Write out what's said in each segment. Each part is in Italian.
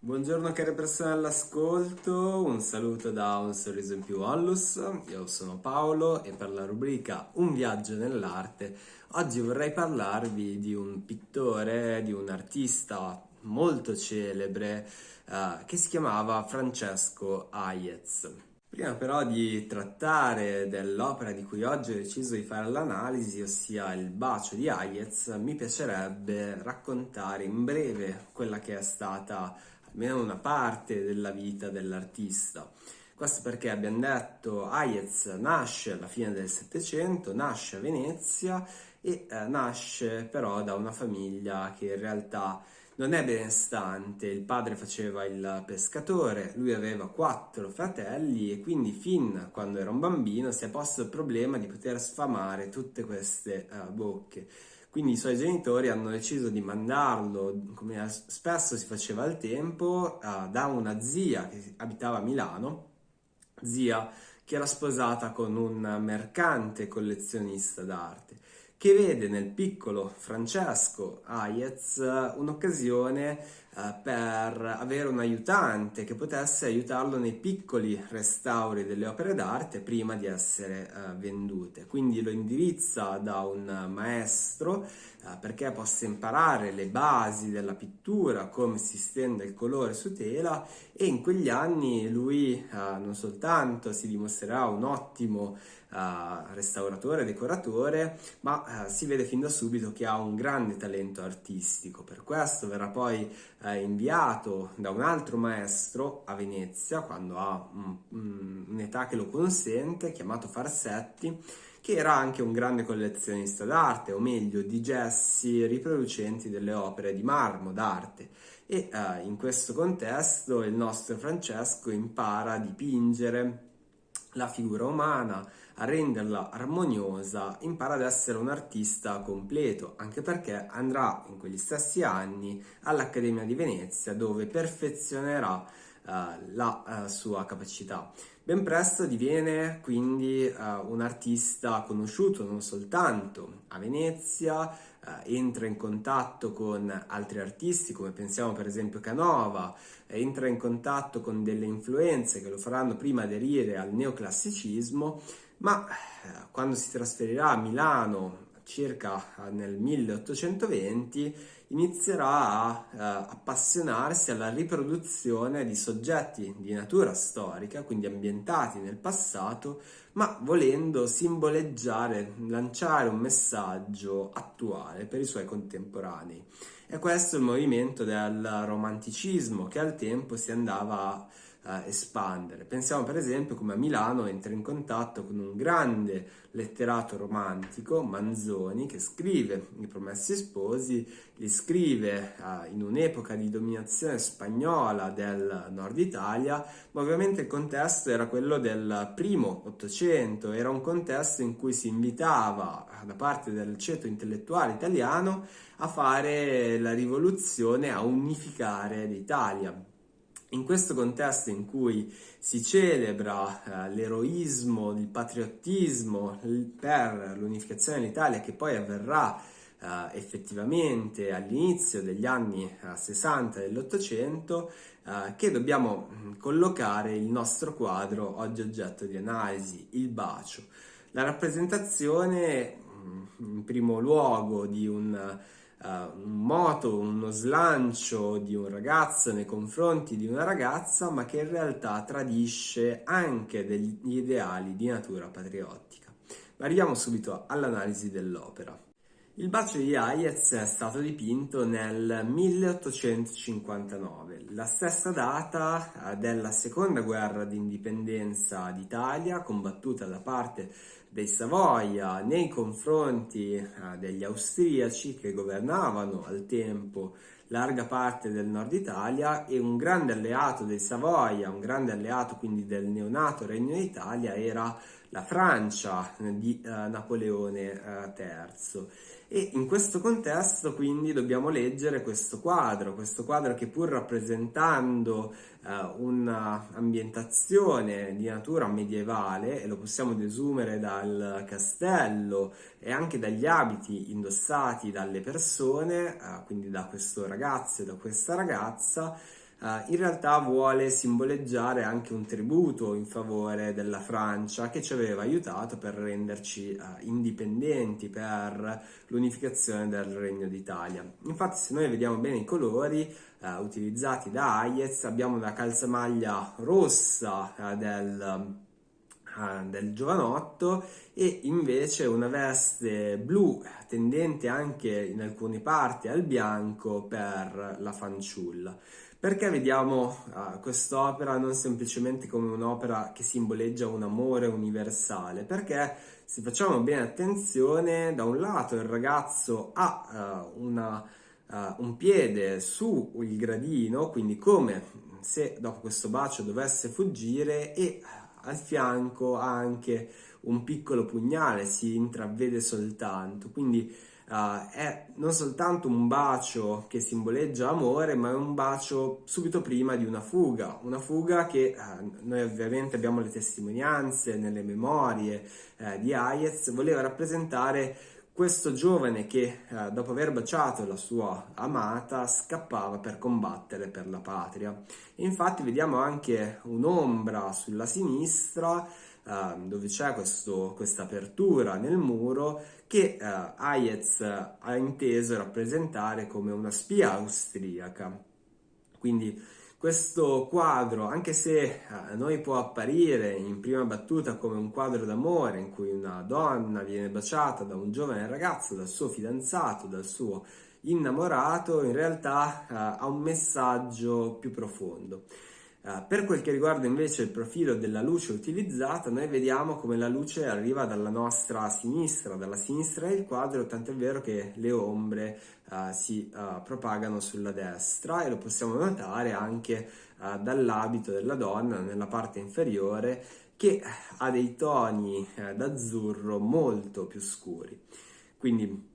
Buongiorno care persone all'ascolto, un saluto da Un Sorriso in Più Onlus, io sono Paolo e per la rubrica Un viaggio nell'arte oggi vorrei parlarvi di un pittore, di un artista molto celebre che si chiamava Francesco Hayez. Prima però di trattare dell'opera di cui oggi ho deciso di fare l'analisi, ossia Il bacio di Hayez, mi piacerebbe raccontare in breve quella che è stata almeno una parte della vita dell'artista. Questo perché abbiamo detto Hayez nasce alla fine del Settecento, nasce a Venezia e nasce però da una famiglia che in realtà non è benestante. Il padre faceva il pescatore, lui aveva 4 fratelli e quindi fin quando era un bambino si è posto il problema di poter sfamare tutte queste bocche. Quindi i suoi genitori hanno deciso di mandarlo, come spesso si faceva al tempo, da una zia che abitava a Milano, zia che era sposata con un mercante collezionista d'arte, che vede nel piccolo Francesco Hayez un'occasione per avere un aiutante che potesse aiutarlo nei piccoli restauri delle opere d'arte prima di essere vendute. Quindi lo indirizza da un maestro perché possa imparare le basi della pittura, come si stende il colore su tela, e in quegli anni lui non soltanto si dimostrerà un ottimo restauratore, decoratore, ma si vede fin da subito che ha un grande talento artistico. Per questo verrà poi inviato da un altro maestro a Venezia, quando ha un'età che lo consente, chiamato Farsetti, che era anche un grande collezionista d'arte, o meglio di gessi riproducenti delle opere di marmo d'arte. E in questo contesto il nostro Francesco impara a dipingere la figura umana, a renderla armoniosa, impara ad essere un artista completo, anche perché andrà in quegli stessi anni all'Accademia di Venezia dove perfezionerà la sua capacità. Ben presto diviene quindi un artista conosciuto non soltanto a Venezia, entra in contatto con altri artisti come pensiamo per esempio Canova, entra in contatto con delle influenze che lo faranno prima aderire al neoclassicismo, ma quando si trasferirà a Milano circa nel 1820 inizierà a appassionarsi alla riproduzione di soggetti di natura storica, quindi ambientati nel passato, ma volendo simboleggiare, lanciare un messaggio attuale per i suoi contemporanei. E questo è il movimento del romanticismo che al tempo si andava a espandere. Pensiamo per esempio come a Milano entra in contatto con un grande letterato romantico, Manzoni, che scrive I Promessi Sposi, li scrive in un'epoca di dominazione spagnola del nord Italia, ma ovviamente il contesto era quello del primo Ottocento, era un contesto in cui si invitava da parte del ceto intellettuale italiano a fare la rivoluzione, a unificare l'Italia. In questo contesto in cui si celebra l'eroismo, il patriottismo per l'unificazione dell'Italia, che poi avverrà effettivamente all'inizio degli anni 60 dell'Ottocento, che dobbiamo collocare il nostro quadro oggi oggetto di analisi, Il bacio. La rappresentazione, in primo luogo, di un moto, uno slancio di un ragazzo nei confronti di una ragazza, ma che in realtà tradisce anche degli ideali di natura patriottica. Ma arriviamo subito all'analisi dell'opera. Il bacio di Hayez è stato dipinto nel 1859, la stessa data della seconda guerra d'indipendenza d'Italia, combattuta da parte dei Savoia nei confronti degli austriaci che governavano al tempo larga parte del nord Italia, e un grande alleato dei Savoia, un grande alleato quindi del neonato Regno d'Italia, era la Francia di Napoleone III. E in questo contesto quindi dobbiamo leggere questo quadro che pur rappresentando un'ambientazione di natura medievale, e lo possiamo desumere dal castello e anche dagli abiti indossati dalle persone, quindi da questo ragazzo e da questa ragazza, in realtà vuole simboleggiare anche un tributo in favore della Francia che ci aveva aiutato per renderci indipendenti, per l'unificazione del Regno d'Italia. Infatti, se noi vediamo bene i colori utilizzati da Hayez, abbiamo una calzamaglia rossa del giovanotto e invece una veste blu tendente anche in alcune parti al bianco per la fanciulla. Perché vediamo quest'opera non semplicemente come un'opera che simboleggia un amore universale? Perché se facciamo bene attenzione, da un lato il ragazzo ha un piede su il gradino, quindi come se dopo questo bacio dovesse fuggire, e al fianco ha anche un piccolo pugnale, si intravede soltanto, quindi è non soltanto un bacio che simboleggia amore, ma è un bacio subito prima di una fuga che noi ovviamente abbiamo le testimonianze nelle memorie di Hayez, voleva rappresentare questo giovane che dopo aver baciato la sua amata scappava per combattere per la patria. E infatti vediamo anche un'ombra sulla sinistra dove c'è questa apertura nel muro che Hayez ha inteso rappresentare come una spia austriaca. Quindi questo quadro, anche se a noi può apparire in prima battuta come un quadro d'amore in cui una donna viene baciata da un giovane ragazzo, dal suo fidanzato, dal suo innamorato, in realtà ha un messaggio più profondo. Per quel che riguarda invece il profilo della luce utilizzata, noi vediamo come la luce arriva dalla nostra sinistra, dalla sinistra del quadro, tant'è vero che le ombre si propagano sulla destra, e lo possiamo notare anche dall'abito della donna nella parte inferiore, che ha dei toni d'azzurro molto più scuri. Quindi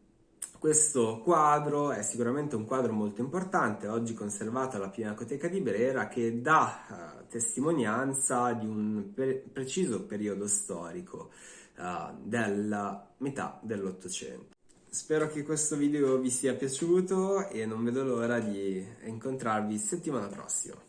questo quadro è sicuramente un quadro molto importante, oggi conservato alla Pinacoteca di Brera, che dà testimonianza di un preciso periodo storico della metà dell'Ottocento. Spero che questo video vi sia piaciuto e non vedo l'ora di incontrarvi settimana prossima.